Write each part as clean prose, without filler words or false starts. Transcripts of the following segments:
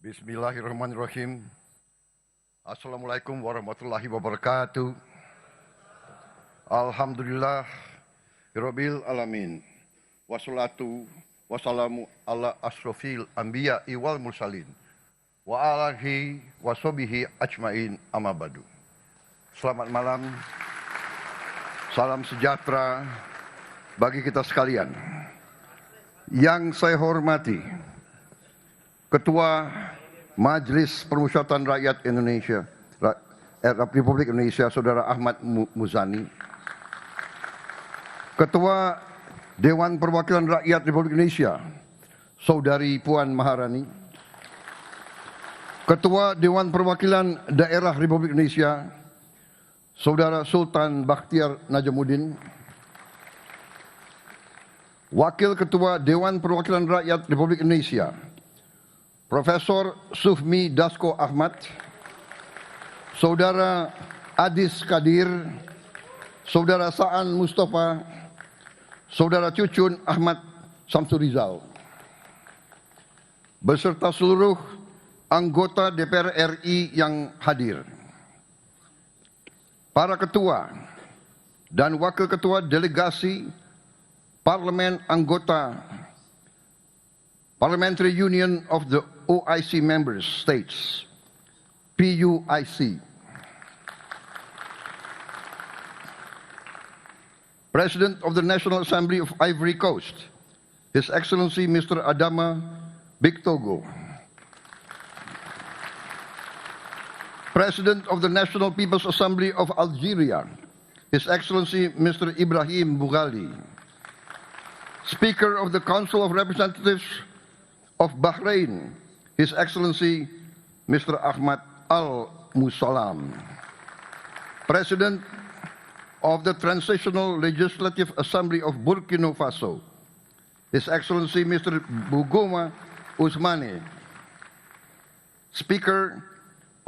Bismillahirrahmanirrahim. Assalamualaikum warahmatullahi wabarakatuh. Alhamdulillah Rabbil alamin. Wassalatu wassalamu ala asrofil anbiya wal mursalin. Wa alihi washabihi ajmain amma ba'du. Selamat malam. Salam sejahtera bagi kita sekalian. Yang saya hormati Ketua Majelis Permusyawaratan Rakyat Indonesia, Republik Indonesia, Saudara Ahmad Muzani. Ketua Dewan Perwakilan Rakyat Republik Indonesia, Saudari Puan Maharani. Ketua Dewan Perwakilan Daerah Republik Indonesia, Saudara Sultan Bakhtiar Najamuddin. Wakil Ketua Dewan Perwakilan Rakyat Republik Indonesia, Profesor Sufmi Dasko Ahmad, Saudara Adis Kadir, Saudara Saan Mustafa, Saudara Cucun Ahmad Samsurizal, beserta seluruh anggota DPR RI yang hadir, para ketua dan wakil ketua delegasi parlemen anggota Parliamentary Union of the OIC Member States, PUIC. President of the National Assembly of Ivory Coast, His Excellency Mr. Adama Bictogo. President of the National People's Assembly of Algeria, His Excellency Mr. Ibrahim Boughali. Speaker of the Council of Representatives of Bahrain, His Excellency Mr. Ahmad Al-Musallam. President of the Transitional Legislative Assembly of Burkina Faso, His Excellency Mr. Bougouma Ousmane. Speaker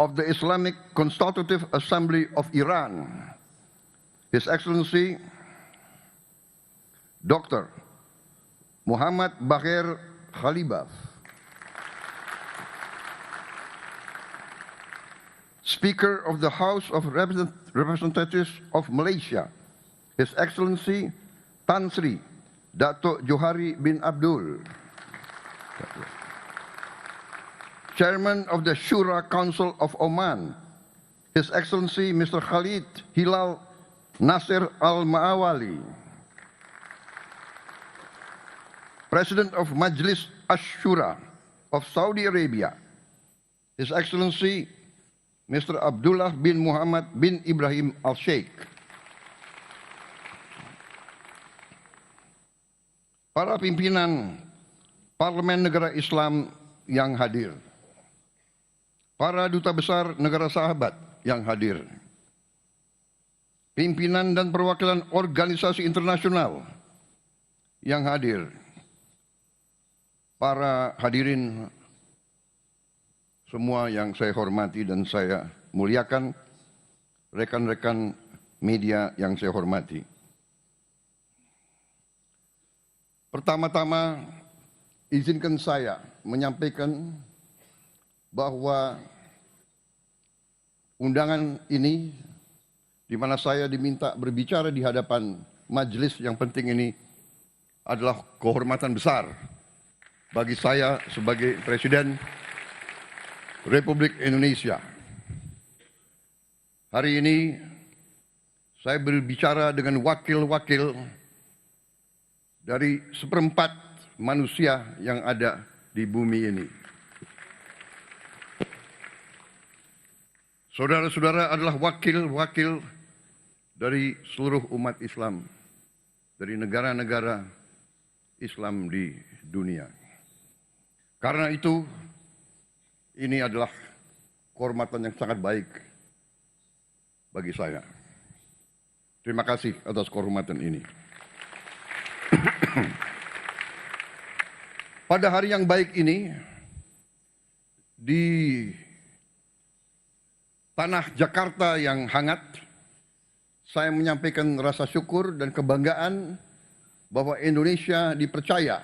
of the Islamic Consultative Assembly of Iran, His Excellency Dr. Muhammad Bagher Khalibaf. Speaker of the House of Representatives of Malaysia, His Excellency Tan Sri Dato' Johari bin Abdul. Chairman of the Shura Council of Oman, His Excellency Mr. Khalid Hilal Nasser Al-Ma'awali. President of Majlis Ash-Shura of Saudi Arabia, His Excellency Mr. Abdullah bin Muhammad bin Ibrahim Al-Sheikh. Para pimpinan Parlemen Negara Islam yang hadir, para duta besar negara sahabat yang hadir, pimpinan dan perwakilan organisasi internasional yang hadir, para hadirin semua yang saya hormati dan saya muliakan, rekan-rekan media yang saya hormati. Pertama-tama, izinkan saya menyampaikan bahwa undangan ini, di mana saya diminta berbicara di hadapan majelis yang penting ini, adalah kehormatan besar bagi saya sebagai Presiden Republik Indonesia. Hari ini saya berbicara dengan wakil-wakil dari seperempat manusia yang ada di bumi ini. Saudara-saudara adalah wakil-wakil dari seluruh umat Islam, dari negara-negara Islam di dunia. Karena itu, ini adalah kehormatan yang sangat baik bagi saya. Terima kasih atas kehormatan ini. Pada hari yang baik ini, di tanah Jakarta yang hangat, saya menyampaikan rasa syukur dan kebanggaan bahwa Indonesia dipercaya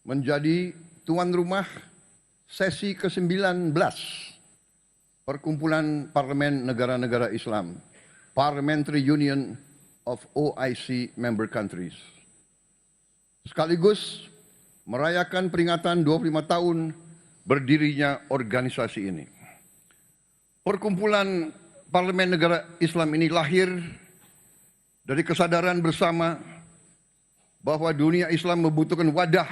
menjadi tuan rumah sesi ke-19 Perkumpulan Parlemen Negara-Negara Islam, Parliamentary Union of OIC Member Countries. Sekaligus merayakan peringatan 25 tahun berdirinya organisasi ini. Perkumpulan Parlemen Negara Islam ini lahir dari kesadaran bersama bahwa dunia Islam membutuhkan wadah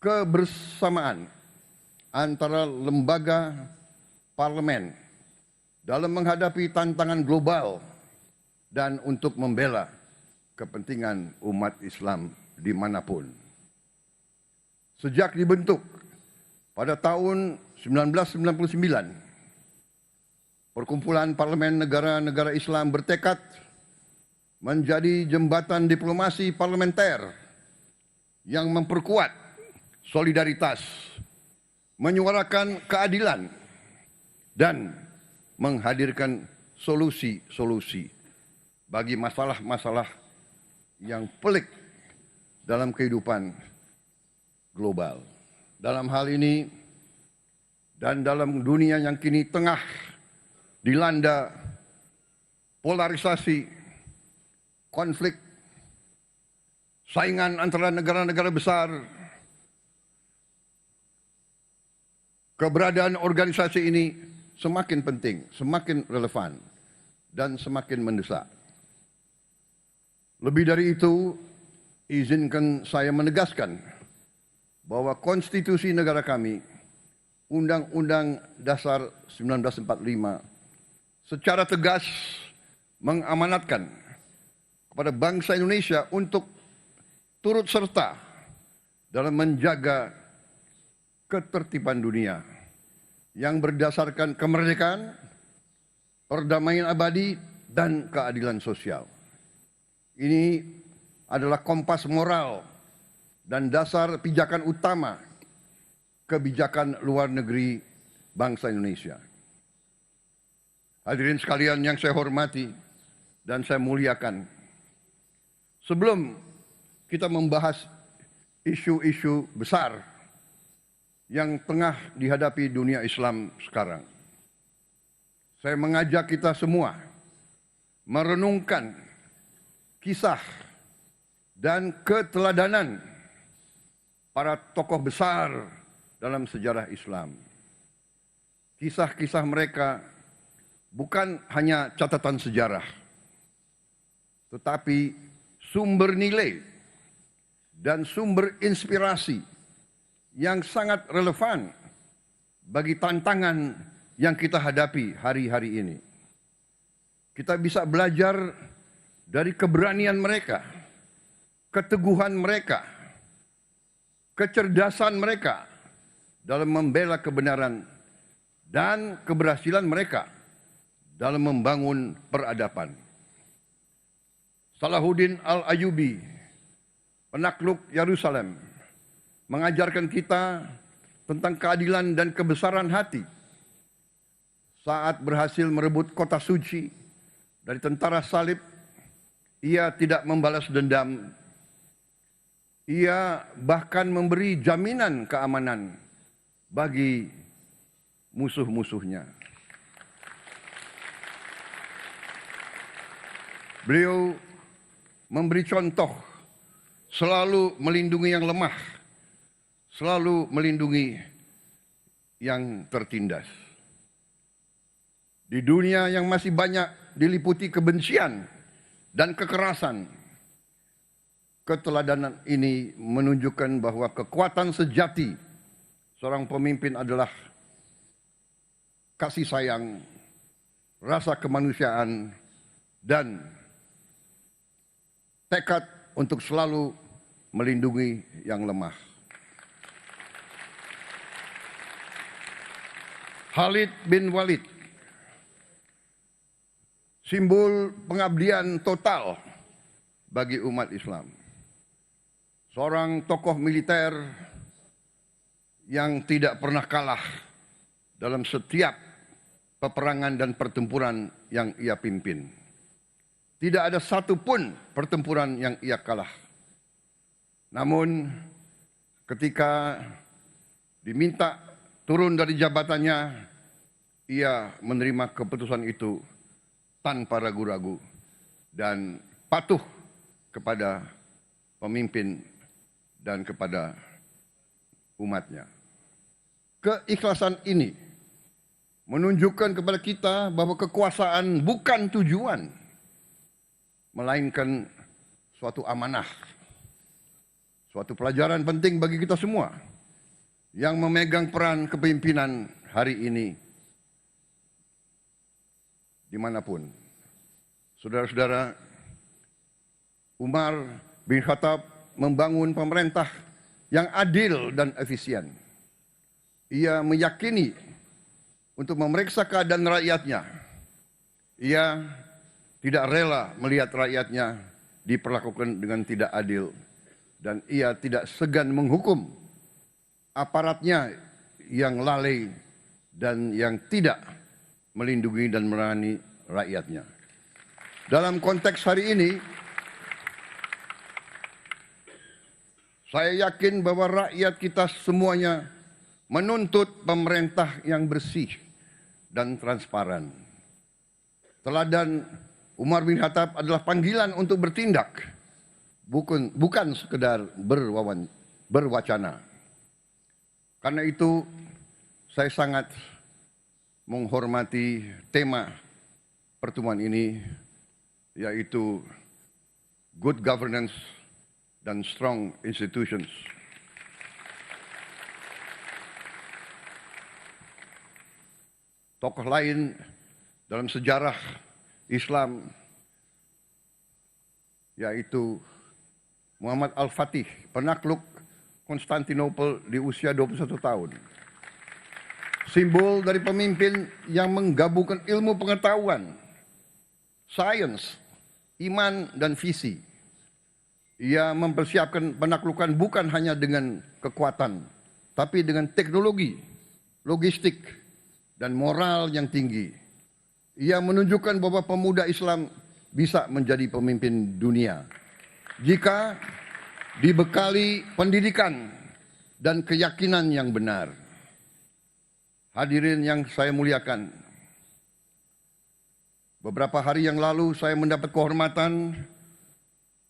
kebersamaan antara lembaga parlemen dalam menghadapi tantangan global dan untuk membela kepentingan umat Islam dimanapun. Sejak dibentuk pada tahun 1999, Perkumpulan Parlemen Negara-Negara Islam bertekad menjadi jembatan diplomasi parlementer yang memperkuat solidaritas, menyuarakan keadilan, dan menghadirkan solusi-solusi bagi masalah-masalah yang pelik dalam kehidupan global. Dalam hal ini dan dalam dunia yang kini tengah dilanda polarisasi, konflik, saingan antara negara-negara besar, keberadaan organisasi ini semakin penting, semakin relevan, dan semakin mendesak. Lebih dari itu, izinkan saya menegaskan bahwa konstitusi negara kami, Undang-Undang Dasar 1945, secara tegas mengamanatkan kepada bangsa Indonesia untuk turut serta dalam menjaga ketertiban dunia yang berdasarkan kemerdekaan, perdamaian abadi, dan keadilan sosial. Ini adalah kompas moral dan dasar pijakan utama kebijakan luar negeri bangsa Indonesia. Hadirin sekalian yang saya hormati dan saya muliakan, sebelum kita membahas isu-isu besar yang tengah dihadapi dunia Islam sekarang, saya mengajak kita semua merenungkan kisah dan keteladanan para tokoh besar dalam sejarah Islam. Kisah-kisah mereka bukan hanya catatan sejarah, tetapi sumber nilai dan sumber inspirasi yang sangat relevan bagi tantangan yang kita hadapi hari-hari ini. Kita bisa belajar dari keberanian mereka, keteguhan mereka, kecerdasan mereka dalam membela kebenaran, dan keberhasilan mereka dalam membangun peradaban. Salahuddin Al-Ayyubi, penakluk Yerusalem, mengajarkan kita tentang keadilan dan kebesaran hati saat berhasil merebut kota suci dari tentara salib. Ia tidak membalas dendam. Ia bahkan memberi jaminan keamanan bagi musuh-musuhnya. Beliau memberi contoh selalu melindungi yang lemah, selalu melindungi yang tertindas. Di dunia yang masih banyak diliputi kebencian dan kekerasan, keteladanan ini menunjukkan bahwa kekuatan sejati seorang pemimpin adalah kasih sayang, rasa kemanusiaan, dan tekad untuk selalu melindungi yang lemah. Khalid bin Walid, simbol pengabdian total bagi umat Islam. Seorang tokoh militer yang tidak pernah kalah dalam setiap peperangan dan pertempuran yang ia pimpin. Tidak ada satupun pertempuran yang ia kalah. Namun ketika diminta turun dari jabatannya, ia menerima keputusan itu tanpa ragu-ragu dan patuh kepada pemimpin dan kepada umatnya. Keikhlasan ini menunjukkan kepada kita bahwa kekuasaan bukan tujuan, melainkan suatu amanah, suatu pelajaran penting bagi kita semua yang memegang peran kepemimpinan hari ini dimanapun. Saudara-saudara, Umar bin Khattab membangun pemerintah yang adil dan efisien. Ia meyakini untuk memeriksa keadaan rakyatnya. Ia tidak rela melihat rakyatnya diperlakukan dengan tidak adil, dan ia tidak segan menghukum aparatnya yang lalai dan yang tidak melindungi dan melayani rakyatnya. Dalam konteks hari ini, saya yakin bahwa rakyat kita semuanya menuntut pemerintah yang bersih dan transparan. Teladan Umar bin Khattab adalah panggilan untuk bertindak, bukan sekedar berwacana. Karena itu saya sangat menghormati tema pertemuan ini, yaitu good governance dan strong institutions. Tokoh lain dalam sejarah Islam yaitu Muhammad Al-Fatih, penakluk Konstantinopel di usia 21 tahun. Simbol dari pemimpin yang menggabungkan ilmu pengetahuan, sains, iman, dan visi. Ia mempersiapkan penaklukan bukan hanya dengan kekuatan, tapi dengan teknologi, logistik, dan moral yang tinggi. Ia menunjukkan bahwa pemuda Islam bisa menjadi pemimpin dunia jika dibekali pendidikan dan keyakinan yang benar. Hadirin yang saya muliakan, beberapa hari yang lalu saya mendapat kehormatan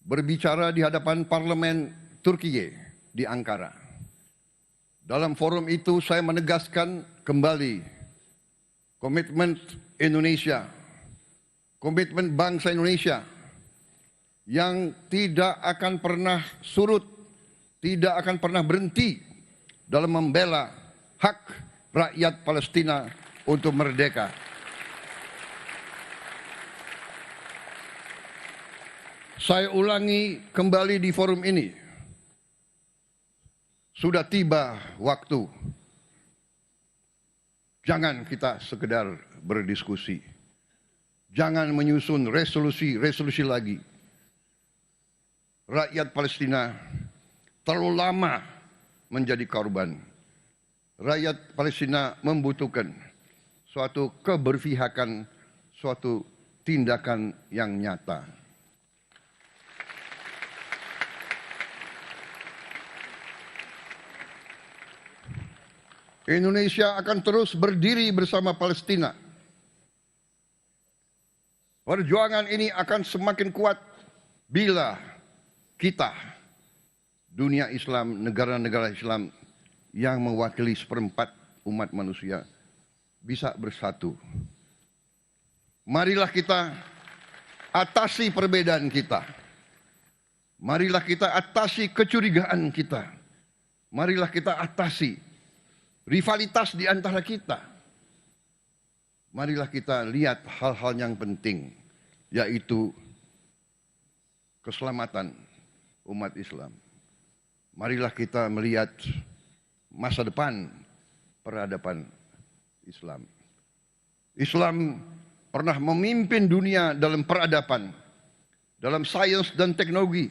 berbicara di hadapan parlemen Turkiye di Ankara. Dalam forum itu saya menegaskan kembali komitmen Indonesia, komitmen bangsa Indonesia yang tidak akan pernah surut, tidak akan pernah berhenti dalam membela hak rakyat Palestina untuk merdeka. Saya ulangi kembali di forum ini, sudah tiba waktu. Jangan kita sekedar berdiskusi, jangan menyusun resolusi lagi. Rakyat Palestina terlalu lama menjadi korban. Rakyat Palestina membutuhkan suatu keberpihakan, suatu tindakan yang nyata. Indonesia akan terus berdiri bersama Palestina. Perjuangan ini akan semakin kuat bila kita, dunia Islam, negara-negara Islam yang mewakili seperempat umat manusia, bisa bersatu. Marilah kita atasi perbedaan kita. Marilah kita atasi kecurigaan kita. Marilah kita atasi rivalitas di antara kita. Marilah kita lihat hal-hal yang penting, yaitu keselamatan umat Islam. Marilah kita melihat masa depan peradaban Islam. Islam pernah memimpin dunia dalam peradaban, dalam sains dan teknologi.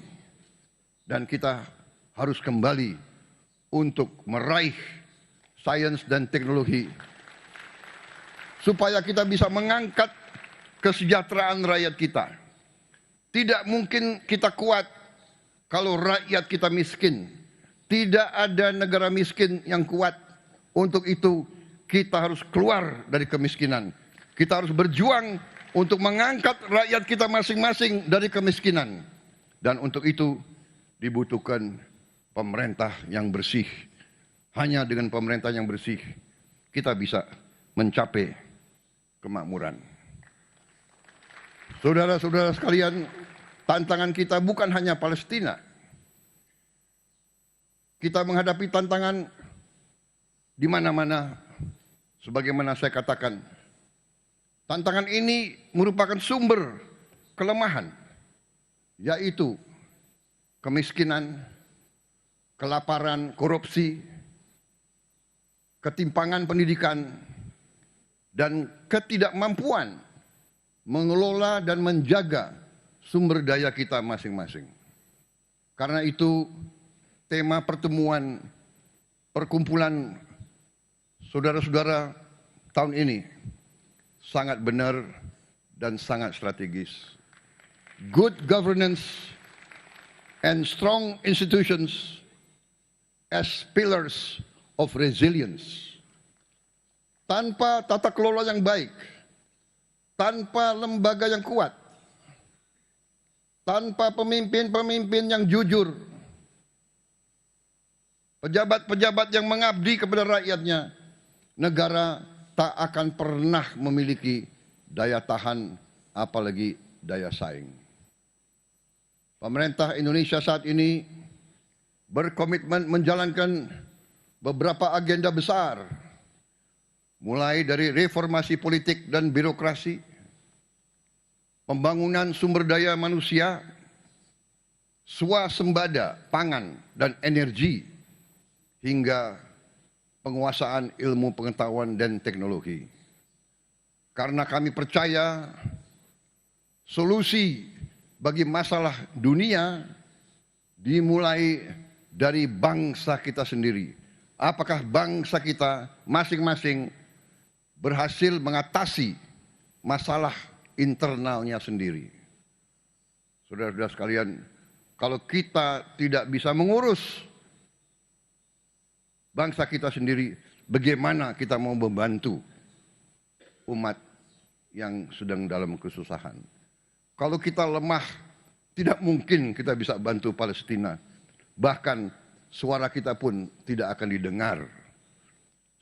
Dan kita harus kembali untuk meraih sains dan teknologi supaya kita bisa mengangkat kesejahteraan rakyat kita. Tidak mungkin kita kuat kalau rakyat kita miskin. Tidak ada negara miskin yang kuat Untuk itu kita harus keluar dari kemiskinan. Kita harus berjuang untuk mengangkat rakyat kita masing-masing dari kemiskinan. Dan untuk itu dibutuhkan pemerintah yang bersih. Hanya dengan pemerintah yang bersih kita bisa mencapai kemakmuran. Saudara-saudara sekalian, tantangan kita bukan hanya Palestina. Kita menghadapi tantangan di mana-mana, sebagaimana saya katakan. Tantangan ini merupakan sumber kelemahan, yaitu kemiskinan, kelaparan, korupsi, ketimpangan pendidikan, dan ketidakmampuan mengelola dan menjaga sumber daya kita masing-masing. Karena itu tema pertemuan perkumpulan saudara-saudara tahun ini sangat benar dan sangat strategis. Good governance and strong institutions as pillars of resilience. Tanpa tata kelola yang baik, tanpa lembaga yang kuat, tanpa pemimpin-pemimpin yang jujur, pejabat-pejabat yang mengabdi kepada rakyatnya, negara tak akan pernah memiliki daya tahan, apalagi daya saing. Pemerintah Indonesia saat ini berkomitmen menjalankan beberapa agenda besar, mulai dari reformasi politik dan birokrasi, pembangunan sumber daya manusia, swasembada pangan dan energi, hingga penguasaan ilmu pengetahuan dan teknologi. Karena kami percaya solusi bagi masalah dunia dimulai dari bangsa kita sendiri. Apakah bangsa kita masing-masing berhasil mengatasi masalah internalnya sendiri? Saudara-saudara sekalian, kalau kita tidak bisa mengurus bangsa kita sendiri, bagaimana kita mau membantu umat yang sedang dalam kesusahan? Kalau kita lemah, tidak mungkin kita bisa bantu Palestina. Bahkan suara kita pun tidak akan didengar.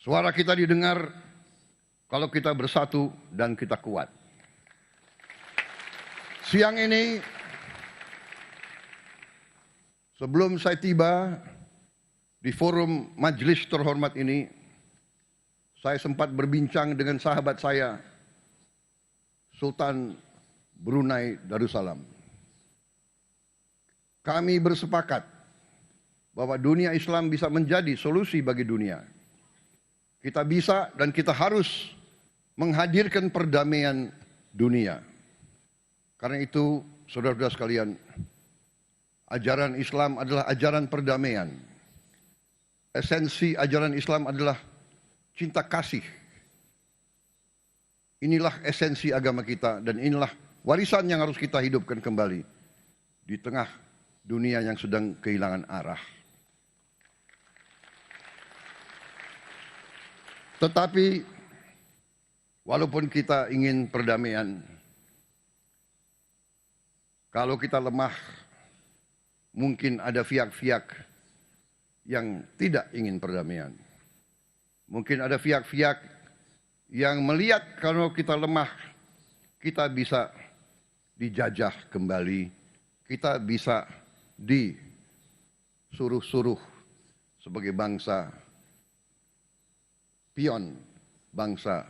Suara kita didengar kalau kita bersatu dan kita kuat. Siang ini, sebelum saya tiba di forum majelis terhormat ini, saya sempat berbincang dengan sahabat saya, Sultan Brunei Darussalam. Kami bersepakat bahwa dunia Islam bisa menjadi solusi bagi dunia. Kita bisa dan kita harus menghadirkan perdamaian dunia. Karena itu, saudara-saudara sekalian, ajaran Islam adalah ajaran perdamaian. Esensi ajaran Islam adalah cinta kasih. Inilah esensi agama kita dan inilah warisan yang harus kita hidupkan kembali di tengah dunia yang sedang kehilangan arah. Tetapi walaupun kita ingin perdamaian, kalau kita lemah, mungkin ada pihak-pihak yang tidak ingin perdamaian. Mungkin ada pihak-pihak yang melihat kalau kita lemah, kita bisa dijajah kembali, kita bisa disuruh-suruh sebagai bangsa pion, bangsa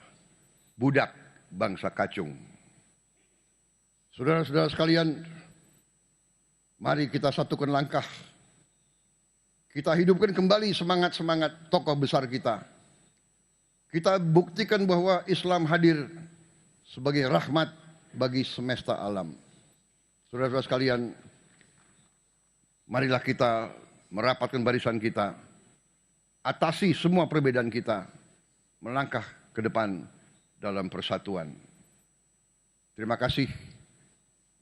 budak, bangsa kacung. Saudara-saudara sekalian, mari kita satukan langkah. Kita hidupkan kembali semangat-semangat tokoh besar kita. Kita buktikan bahwa Islam hadir sebagai rahmat bagi semesta alam. Saudara-saudara sekalian, marilah kita merapatkan barisan kita, atasi semua perbedaan kita, melangkah ke depan dalam persatuan. Terima kasih.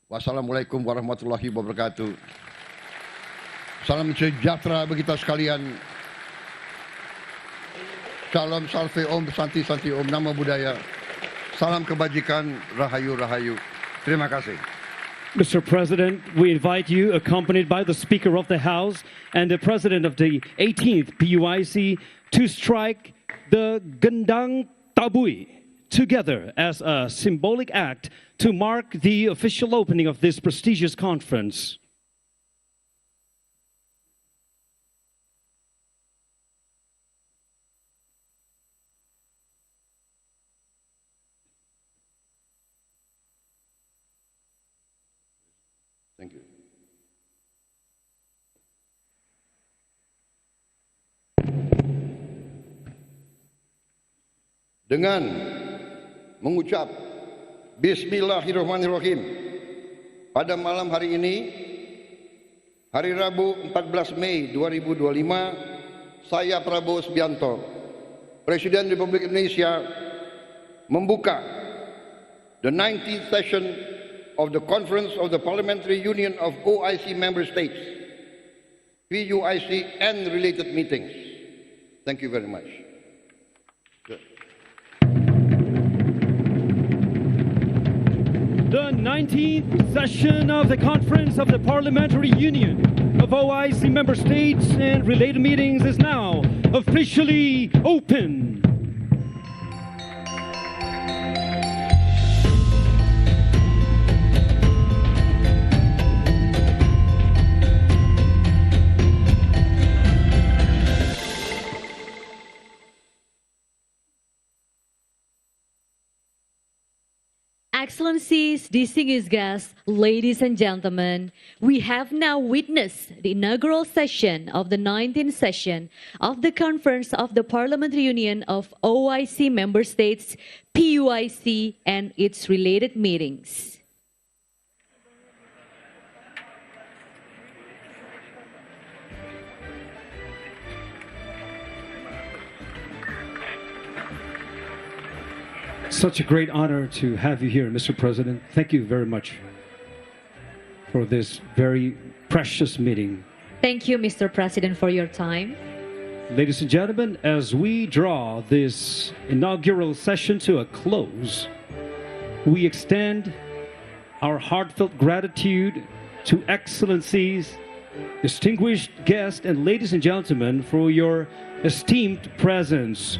Wassalamualaikum warahmatullahi wabarakatuh. Salam sejahtera bagi kita sekalian. Salam salve om, santi santi om, nama budaya. Salam kebajikan, rahayu rahayu. Terima kasih. Mr. President, we invite you, accompanied by the Speaker of the House and the President of the 18th PUIC, to strike the Gendang Tabui together as a symbolic act to mark the official opening of this prestigious conference. Thank you. Dengan mengucap Bismillahirrahmanirrahim pada malam hari ini, hari Rabu 14 Mei 2025, saya Prabowo Subianto, Presiden Republik Indonesia, membuka the 19th session of the Conference of the Parliamentary Union of OIC Member States, PUIC, and related meetings. Thank you very much. The 19th session of the Conference of the Parliamentary Union of OIC Member States and related meetings is now officially open. Excellencies, distinguished guests, ladies and gentlemen, we have now witnessed the inaugural session of the 19th session of the Conference of the Parliamentary Union of OIC Member States, PUIC, and its related meetings. Such a great honor to have you here, Mr. President. Thank you very much for this very precious meeting. Thank you, Mr. President, for your time. Ladies and gentlemen, as we draw this inaugural session to a close, we extend our heartfelt gratitude to excellencies, distinguished guests, and ladies and gentlemen for your esteemed presence.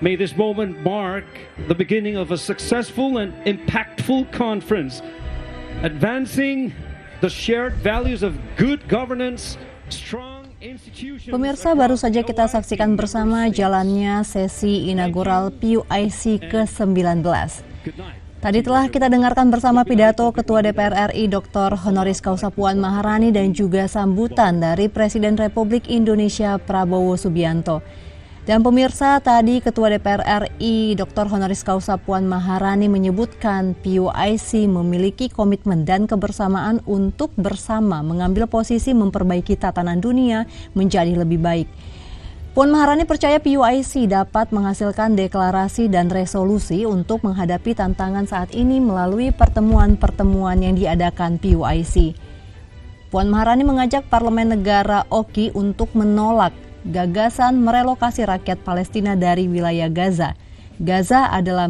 May this moment mark the beginning of a successful and impactful conference, advancing the shared values of good governance, strong institutions. Pemirsa, baru saja kita saksikan bersama jalannya sesi inaugural PUIC ke-19. Tadi telah kita dengarkan bersama pidato Ketua DPR RI Dr. Honoris Causa Puan Maharani dan juga sambutan dari Presiden Republik Indonesia Prabowo Subianto. Dan pemirsa, tadi Ketua DPR RI Dr. Honoris Causa Puan Maharani menyebutkan PUIC memiliki komitmen dan kebersamaan untuk bersama mengambil posisi memperbaiki tatanan dunia menjadi lebih baik. Puan Maharani percaya PUIC dapat menghasilkan deklarasi dan resolusi untuk menghadapi tantangan saat ini melalui pertemuan-pertemuan yang diadakan PUIC. Puan Maharani mengajak parlemen negara OKI untuk menolak gagasan merelokasi rakyat Palestina dari wilayah Gaza. Gaza adalah